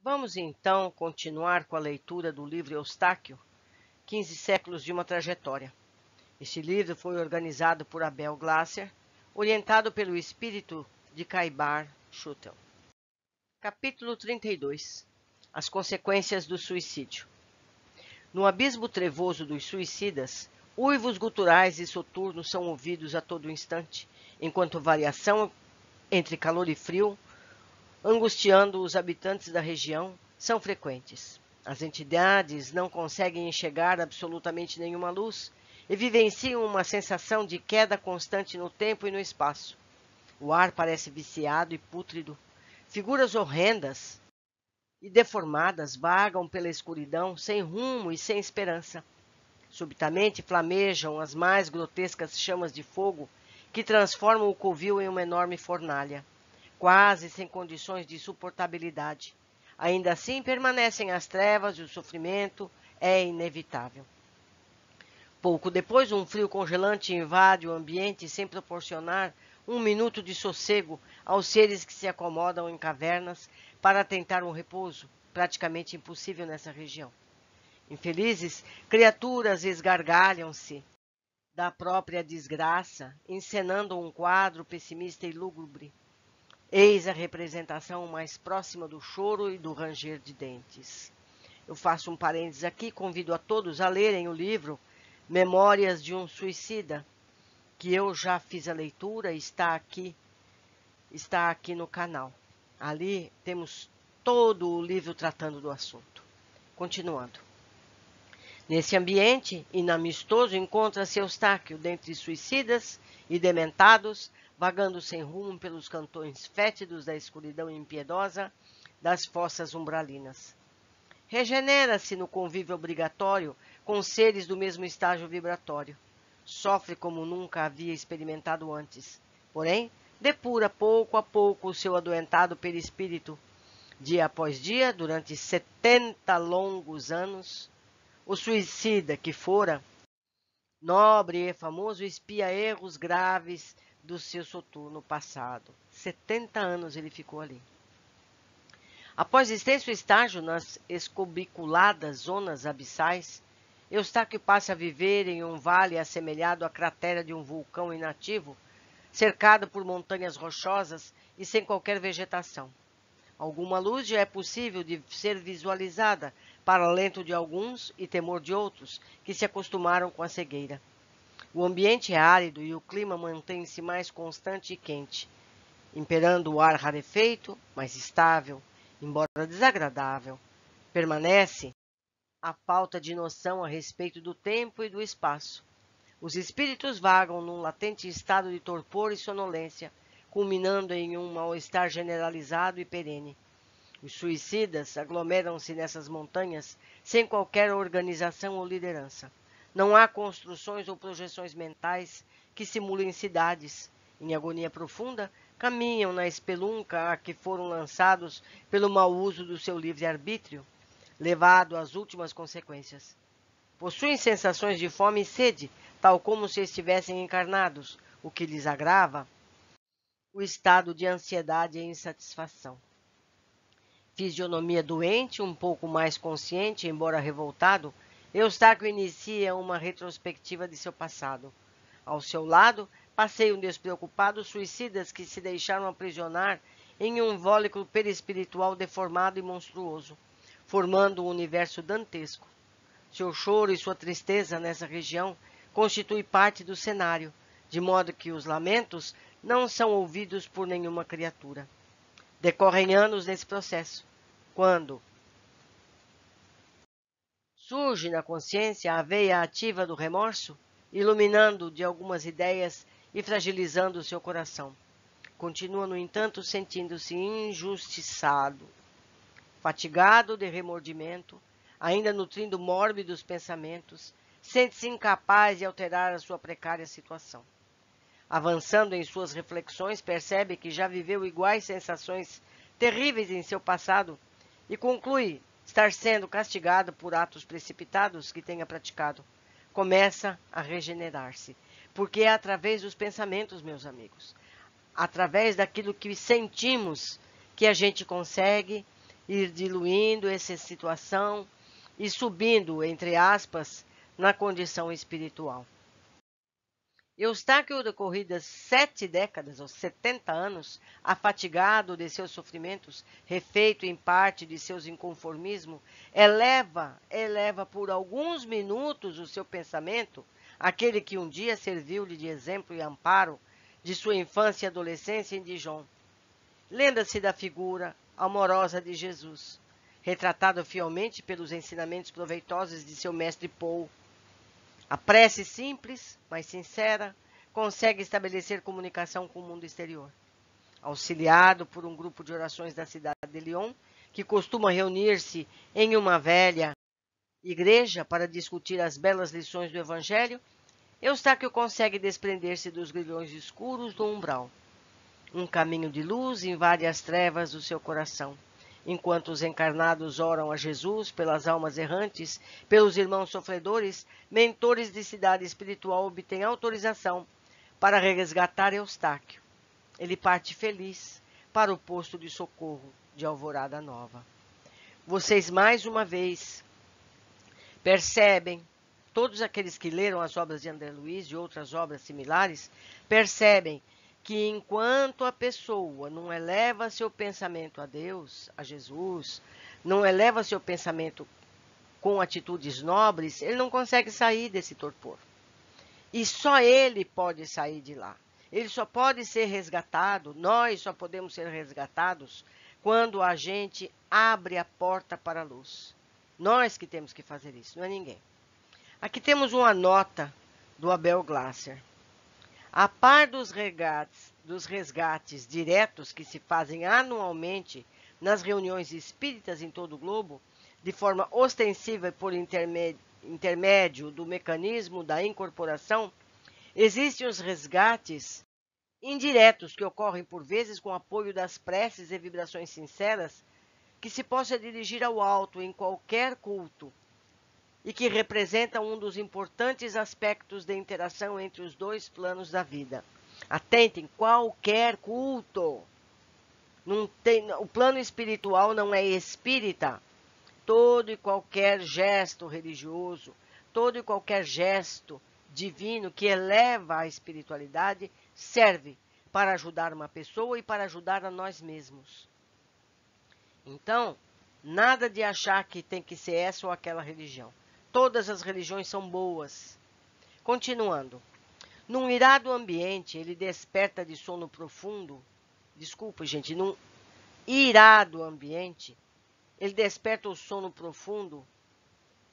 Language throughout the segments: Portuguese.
Vamos então continuar com a leitura do livro Eustáquio, 15 séculos de uma trajetória. Este livro foi organizado por Abel Glasser, orientado pelo espírito de Caibar Schutel. Capítulo 32. As consequências do suicídio. No abismo trevoso dos suicidas, uivos guturais e soturnos são ouvidos a todo instante, enquanto variação entre calor e frio, angustiando os habitantes da região, são frequentes. As entidades não conseguem enxergar absolutamente nenhuma luz e vivenciam uma sensação de queda constante no tempo e no espaço. O ar parece viciado e pútrido. Figuras horrendas e deformadas vagam pela escuridão sem rumo e sem esperança. Subitamente flamejam as mais grotescas chamas de fogo que transformam o covil em uma enorme fornalha, quase sem condições de suportabilidade. Ainda assim permanecem as trevas e o sofrimento é inevitável. Pouco depois, um frio congelante invade o ambiente sem proporcionar um minuto de sossego aos seres que se acomodam em cavernas para tentar um repouso, praticamente impossível nessa região. Infelizes, criaturas esgargalham-se da própria desgraça, encenando um quadro pessimista e lúgubre. Eis a representação mais próxima do choro e do ranger de dentes. Eu faço um parênteses aqui, convido a todos a lerem o livro Memórias de um Suicida, que eu já fiz a leitura e está aqui no canal. Ali temos todo o livro tratando do assunto. Continuando. Nesse ambiente inamistoso encontra-se Eustáquio, dentre suicidas e dementados, vagando sem rumo pelos cantões fétidos da escuridão impiedosa das fossas umbralinas. Regenera-se no convívio obrigatório com seres do mesmo estágio vibratório. Sofre como nunca havia experimentado antes. Porém, depura pouco a pouco o seu adoentado perispírito. Dia após dia, durante 70 longos anos, o suicida que fora, nobre e famoso, espia erros graves do seu soturno passado. 70 anos ele ficou ali. Após extenso estágio nas escobiculadas zonas abissais, Eustáquio passa a viver em um vale assemelhado à cratera de um vulcão inativo, cercado por montanhas rochosas e sem qualquer vegetação. Alguma luz já é possível de ser visualizada, para alento de alguns e temor de outros, que se acostumaram com a cegueira. O ambiente é árido e o clima mantém-se mais constante e quente, imperando o ar rarefeito, mas estável, embora desagradável. Permanece a falta de noção a respeito do tempo e do espaço. Os espíritos vagam num latente estado de torpor e sonolência, culminando em um mal-estar generalizado e perene. Os suicidas aglomeram-se nessas montanhas sem qualquer organização ou liderança. Não há construções ou projeções mentais que simulem cidades. Em agonia profunda, caminham na espelunca a que foram lançados pelo mau uso do seu livre-arbítrio, levado às últimas consequências. Possuem sensações de fome e sede, tal como se estivessem encarnados, o que lhes agrava o estado de ansiedade e insatisfação. Fisionomia doente, um pouco mais consciente, embora revoltado, Eustáquio inicia uma retrospectiva de seu passado. Ao seu lado, passeiam despreocupados suicidas que se deixaram aprisionar em um invólucro perispiritual deformado e monstruoso, formando um universo dantesco. Seu choro e sua tristeza nessa região constituem parte do cenário, de modo que os lamentos não são ouvidos por nenhuma criatura. Decorrem anos nesse processo, quando surge na consciência a veia ativa do remorso, iluminando de algumas ideias e fragilizando o seu coração. Continua, no entanto, sentindo-se injustiçado, fatigado de remordimento, ainda nutrindo mórbidos pensamentos, sente-se incapaz de alterar a sua precária situação. Avançando em suas reflexões, percebe que já viveu iguais sensações terríveis em seu passado e conclui estar sendo castigado por atos precipitados que tenha praticado. Começa a regenerar-se, porque é através dos pensamentos, meus amigos, através daquilo que sentimos, que a gente consegue ir diluindo essa situação e subindo, entre aspas, na condição espiritual. Eustáquio, decorridas 7 décadas, ou 70 anos, afatigado de seus sofrimentos, refeito em parte de seus inconformismos, eleva por alguns minutos o seu pensamento, aquele que um dia serviu-lhe de exemplo e amparo de sua infância e adolescência em Dijon. Lembra-se da figura amorosa de Jesus, retratado fielmente pelos ensinamentos proveitosos de seu mestre Paul. A prece simples, mas sincera, consegue estabelecer comunicação com o mundo exterior. Auxiliado por um grupo de orações da cidade de Lyon, que costuma reunir-se em uma velha igreja para discutir as belas lições do Evangelho, Eustáquio consegue desprender-se dos grilhões escuros do umbral. Um caminho de luz invade as trevas do seu coração. Enquanto os encarnados oram a Jesus pelas almas errantes, pelos irmãos sofredores, mentores de cidade espiritual obtêm autorização para resgatar Eustáquio. Ele parte feliz para o posto de socorro de Alvorada Nova. Vocês mais uma vez percebem, todos aqueles que leram as obras de André Luiz e outras obras similares, percebem que enquanto a pessoa não eleva seu pensamento a Deus, a Jesus, não eleva seu pensamento com atitudes nobres, ele não consegue sair desse torpor. E só ele pode sair de lá. Ele só pode ser resgatado, nós só podemos ser resgatados quando a gente abre a porta para a luz. Nós que temos que fazer isso, não é ninguém. Aqui temos uma nota do Abel Glasser. A par dos resgates diretos que se fazem anualmente nas reuniões espíritas em todo o globo, de forma ostensiva por intermédio do mecanismo da incorporação, existem os resgates indiretos que ocorrem por vezes com apoio das preces e vibrações sinceras que se possa dirigir ao alto em qualquer culto e que representam um dos importantes aspectos da interação entre os dois planos da vida. Atentem, qualquer culto. O plano espiritual não é espírita. Todo e qualquer gesto religioso, todo e qualquer gesto divino que eleva a espiritualidade serve para ajudar uma pessoa e para ajudar a nós mesmos. Então, nada de achar que tem que ser essa ou aquela religião. Todas as religiões são boas. Continuando. Num irado ambiente, ele desperta de sono profundo. Desculpa, gente. Num irado ambiente, ele desperta o sono profundo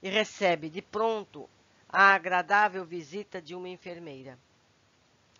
e recebe de pronto a agradável visita de uma enfermeira.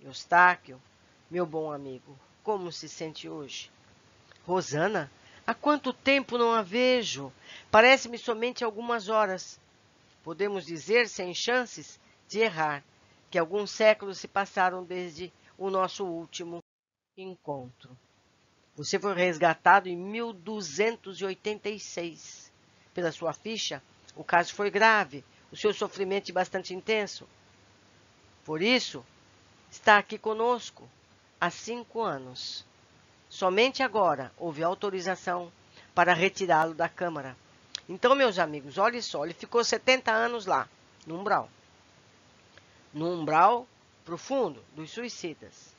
Eustáquio, meu bom amigo, como se sente hoje? Rosana, há quanto tempo não a vejo? Parece-me somente algumas horas. Podemos dizer, sem chances de errar, que alguns séculos se passaram desde o nosso último encontro. Você foi resgatado em 1286. Pela sua ficha, o caso foi grave, o seu sofrimento é bastante intenso. Por isso, está aqui conosco há 5 anos. Somente agora houve autorização para retirá-lo da Câmara. Então, meus amigos, olha só, ele ficou 70 anos lá, no umbral. No umbral profundo dos suicidas.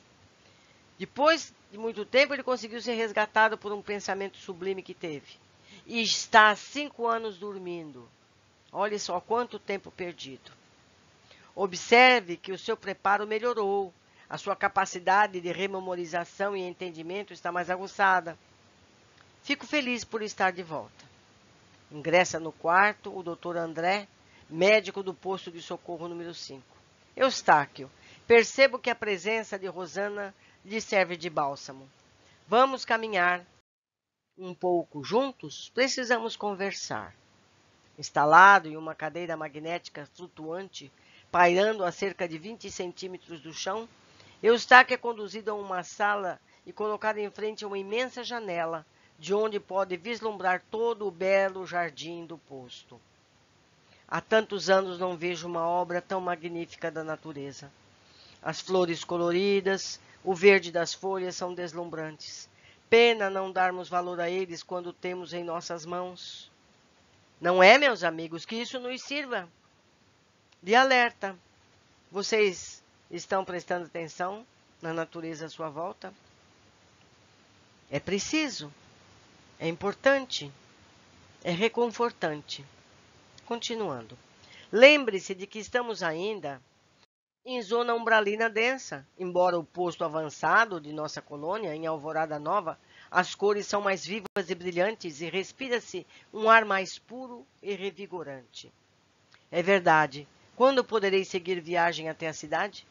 Depois de muito tempo, ele conseguiu ser resgatado por um pensamento sublime que teve. E está há 5 anos dormindo. Olha só quanto tempo perdido. Observe que o seu preparo melhorou. A sua capacidade de rememorização e entendimento está mais aguçada. Fico feliz por estar de volta. Ingressa no quarto o Dr. André, médico do posto de socorro número 5. Eustáquio, percebo que a presença de Rosana lhe serve de bálsamo. Vamos caminhar um pouco juntos? Precisamos conversar. Instalado em uma cadeira magnética flutuante, pairando a cerca de 20 centímetros do chão, Eustáquio é conduzido a uma sala e colocado em frente a uma imensa janela, de onde pode vislumbrar todo o belo jardim do posto. Há tantos anos não vejo uma obra tão magnífica da natureza. As flores coloridas, o verde das folhas são deslumbrantes. pena não darmos valor a eles quando temos em nossas mãos. Não é, meus amigos, que isso nos sirva de alerta. Vocês estão prestando atenção na natureza à sua volta? É preciso, é importante, é reconfortante. Continuando. Lembre-se de que estamos ainda em zona umbralina densa. Embora o posto avançado de nossa colônia, em Alvorada Nova, as cores são mais vivas e brilhantes e respira-se um ar mais puro e revigorante. É verdade. Quando poderei seguir viagem até a cidade?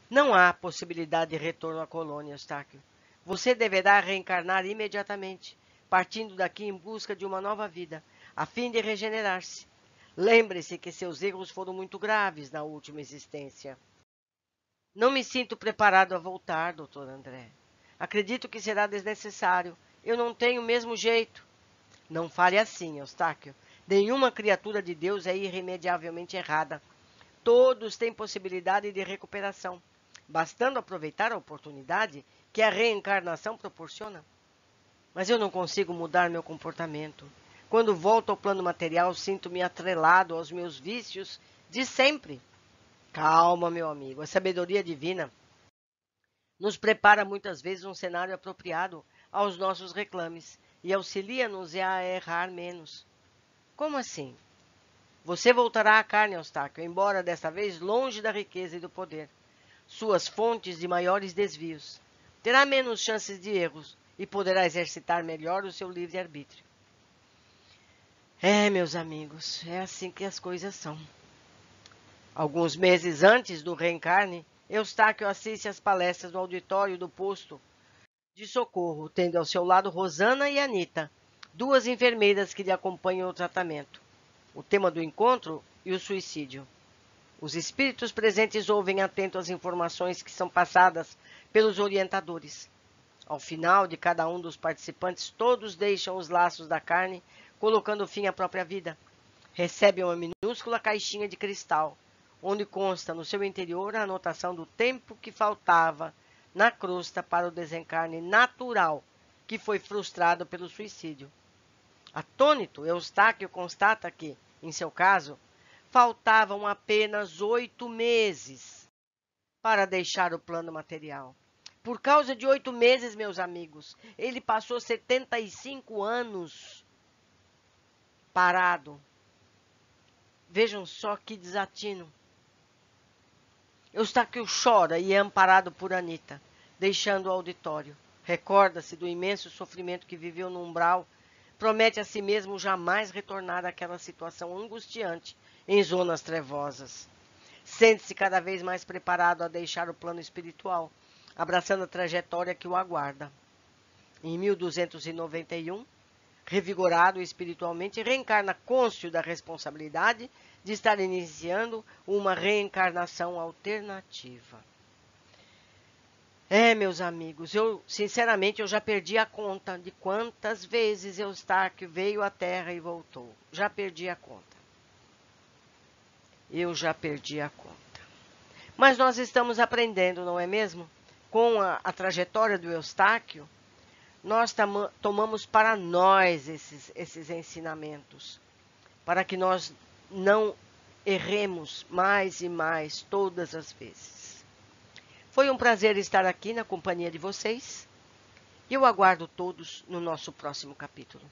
Não há possibilidade de retorno à colônia, Eustáquio. Você deverá reencarnar imediatamente, partindo daqui em busca de uma nova vida, a fim de regenerar-se. Lembre-se que seus erros foram muito graves na última existência. Não me sinto preparado a voltar, Dr. André. Acredito que será desnecessário. Eu não tenho o mesmo jeito. Não fale assim, Eustáquio. Nenhuma criatura de Deus é irremediavelmente errada. Todos têm possibilidade de recuperação, bastando aproveitar a oportunidade que a reencarnação proporciona. Mas eu não consigo mudar meu comportamento. Quando volto ao plano material, sinto-me atrelado aos meus vícios de sempre. Calma, meu amigo. A sabedoria divina nos prepara muitas vezes um cenário apropriado aos nossos reclames e auxilia-nos a errar menos. Como assim? Você voltará à carne, Eustáquio, embora desta vez longe da riqueza e do poder. Suas fontes de maiores desvios. Terá menos chances de erros e poderá exercitar melhor o seu livre-arbítrio. Meus amigos, é assim que as coisas são. Alguns meses antes do reencarne, Eustáquio assiste às palestras no auditório do posto de socorro, tendo ao seu lado Rosana e Anita, duas enfermeiras que lhe acompanham no tratamento. O tema do encontro e o suicídio. Os espíritos presentes ouvem atento as informações que são passadas pelos orientadores. Ao final de cada um dos participantes, todos deixam os laços da carne, colocando fim à própria vida. Recebem uma minúscula caixinha de cristal, onde consta no seu interior a anotação do tempo que faltava na crosta para o desencarne natural, que foi frustrado pelo suicídio. Atônito, Eustáquio constata que, em seu caso, faltavam apenas 8 meses para deixar o plano material. Por causa de 8 meses, meus amigos, ele passou 75 anos parado. Vejam só que desatino. Eustáquio chora e é amparado por Anita, deixando o auditório. Recorda-se do imenso sofrimento que viveu no umbral. Promete a si mesmo jamais retornar àquela situação angustiante em zonas trevosas. Sente-se cada vez mais preparado a deixar o plano espiritual, abraçando a trajetória que o aguarda. Em 1291, revigorado espiritualmente, reencarna cônscio da responsabilidade de estar iniciando uma reencarnação alternativa. Meus amigos, sinceramente, eu já perdi a conta de quantas vezes Eustáquio veio à Terra e voltou. Já perdi a conta. Eu já perdi a conta. Mas nós estamos aprendendo, não é mesmo? Com a trajetória do Eustáquio, nós tomamos para nós esses ensinamentos, para que nós não erremos mais e mais todas as vezes. Foi um prazer estar aqui na companhia de vocês e eu aguardo todos no nosso próximo capítulo.